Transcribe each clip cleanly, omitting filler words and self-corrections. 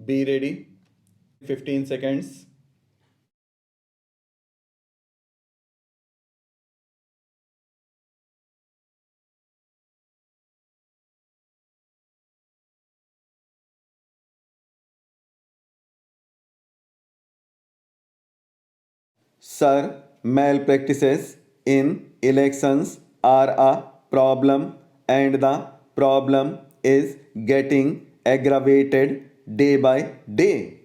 Be ready. 15 seconds. Sir, malpractices in elections are a problem, and the problem is getting aggravated day by day.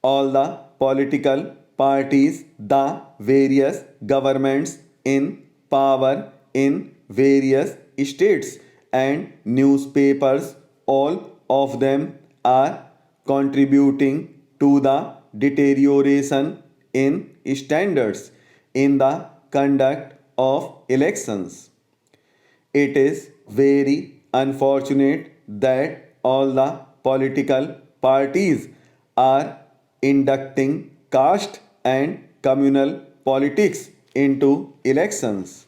All the political parties, the various governments in power in various states, and newspapers, all of them are contributing to the deterioration in standards in the conduct of elections. It is very unfortunate that all the political parties are inducting caste and communal politics into elections.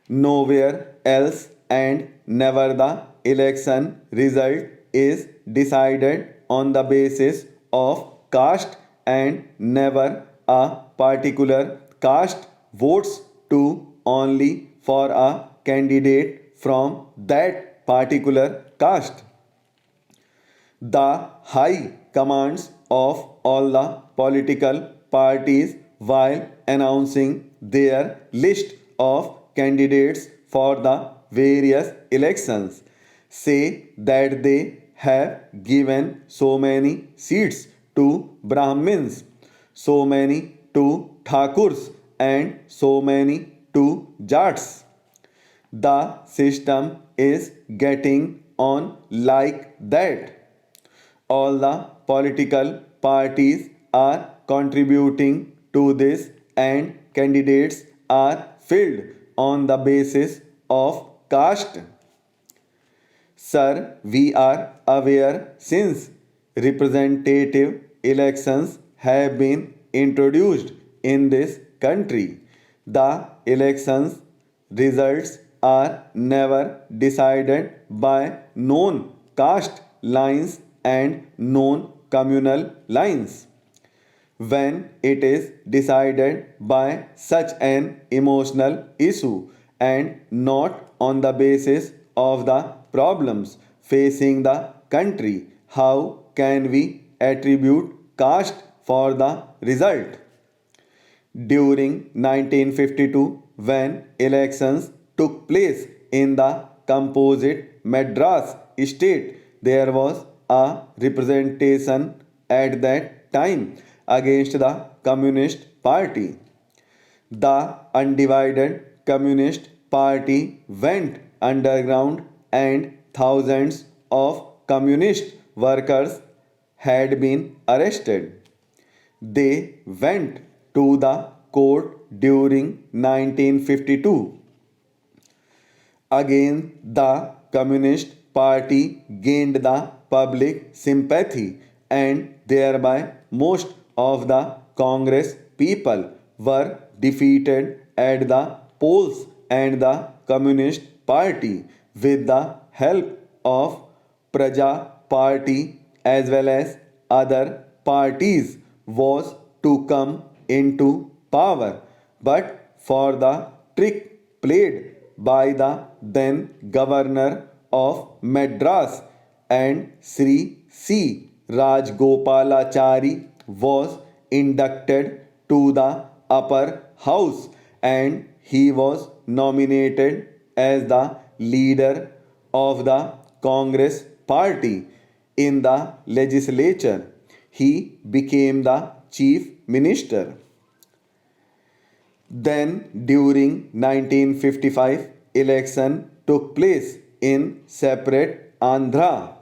Nowhere else and never the election result is decided on the basis of caste, and never a particular caste votes to only for a candidate from that particular caste. The high commands of all the political parties, while announcing their list of candidates for the various elections, say that they have given so many seats to Brahmins, so many to Thakurs, and so many to Jats. The system is getting on like that. All the political parties are contributing to this, and candidates are filled on the basis of caste. Sir, we are aware since representative elections have been introduced in this country, the elections results are never decided by known caste lines and known communal lines. When it is decided by such an emotional issue and not on the basis of the problems facing the country, how can we attribute caste for the result? During 1952, when elections took place in the composite Madras state, there was a representation at that time against the Communist Party. The undivided Communist Party went underground, and thousands of communist workers had been arrested. They went to the court during 1952. Again, the Communist Party gained the public sympathy, and thereby most of the Congress people were defeated at the polls, and the Communist Party, with the help of Praja Party as well as other parties, was to come into power. But for the trick played by the then governor of Madras, and Sri C. Rajgopalachari was inducted to the upper house, and he was nominated as the leader of the Congress party in the legislature. He became the chief minister. Then during 1955 election took place in separate Andhra.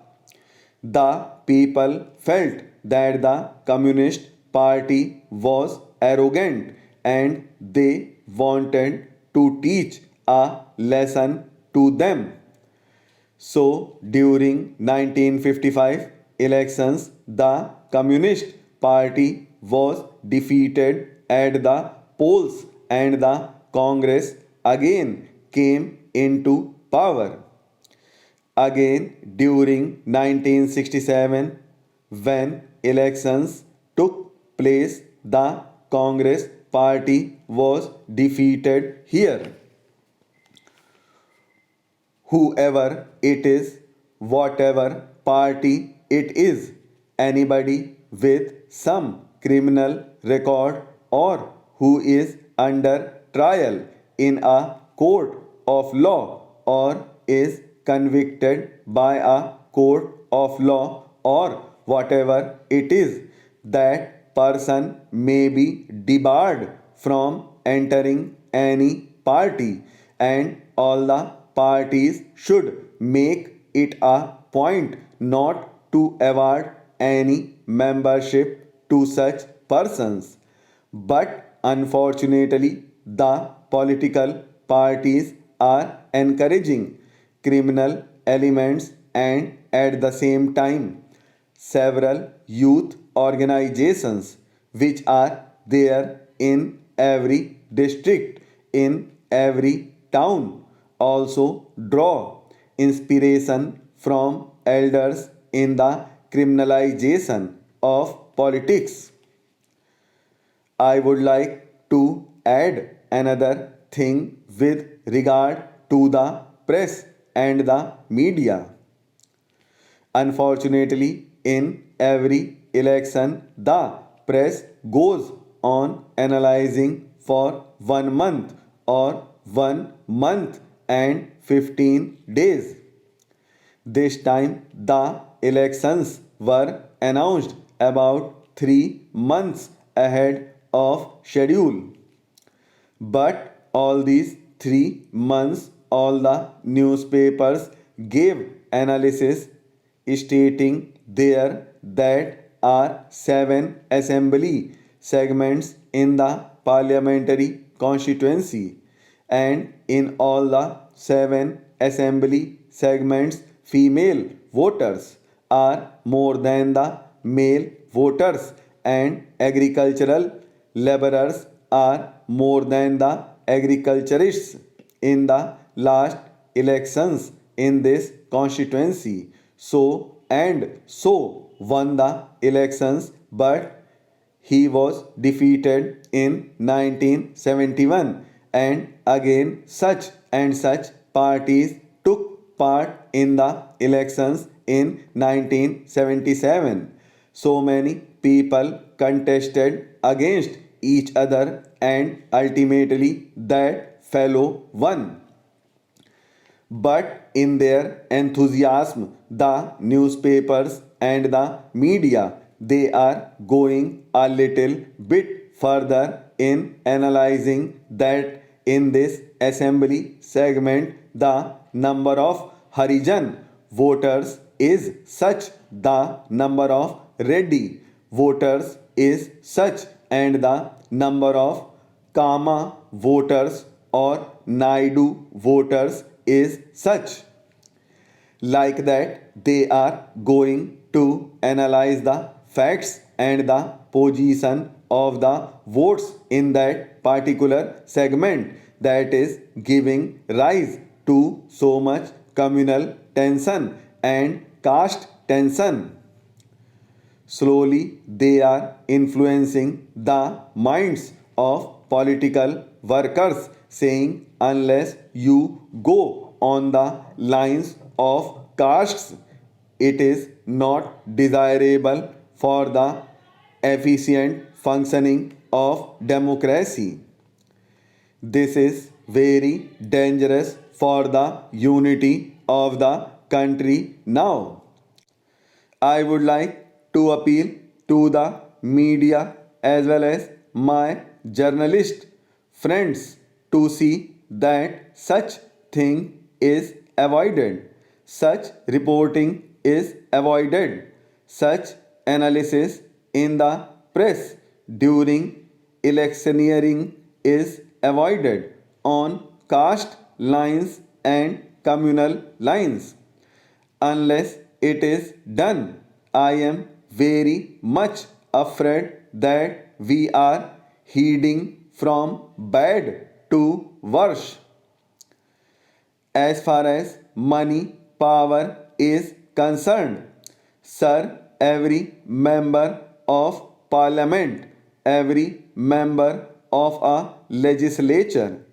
The people felt that the Communist Party was arrogant, and they wanted to teach a lesson to them. So during 1955 elections, the Communist Party was defeated at the polls, and the Congress again came into power. Again during 1967, when elections took place, the Congress party was defeated here. Whoever it is, whatever party it is, anybody with some criminal record or who is under trial in a court of law or is convicted by a court of law or whatever it is, that person may be debarred from entering any party, and all the parties should make it a point not to award any membership to such persons. But unfortunately, the political parties are encouraging criminal elements, and at the same time, several youth organizations which are there in every district, in every town, also draw inspiration from elders in the criminalization of politics. I would like to add another thing with regard to the press and the media. Unfortunately, in every election, the press goes on analyzing for 1 month or 1 month and 15 days. This time, the elections were announced about 3 months ahead of schedule. But all these 3 months, all the newspapers gave analysis stating there that are seven assembly segments in the parliamentary constituency, and in all the seven assembly segments, female voters are more than the male voters, and agricultural laborers are more than the agriculturists in the last elections in this constituency. So and so won the elections, but he was defeated in 1971, and again such and such parties took part in the elections in 1977. So many people contested against each other, and ultimately that fellow won. But in their enthusiasm, the newspapers and the media, they are going a little bit further in analyzing that in this assembly segment the number of Harijan voters is such, the number of Reddy voters is such, and the number of Kama voters or Naidu voters is such. Like that, they are going to analyze the facts and the position of the votes in that particular segment that is giving rise to so much communal tension and caste tension. Slowly, they are influencing the minds of political workers, saying, unless you go on the lines of castes, it is not desirable for the efficient functioning of democracy. This is very dangerous for the unity of the country now. I would like to appeal to the media as well as my journalist friends to see that such thing is avoided, such reporting is avoided, such analysis in the press during electioneering is avoided on caste lines and communal lines. Unless it is done, I am very much afraid that we are heading from bad to worse. As far as money power is concerned, Sir every member of parliament, every member of a legislature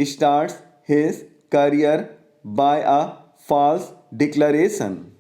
starts his career by a false declaration.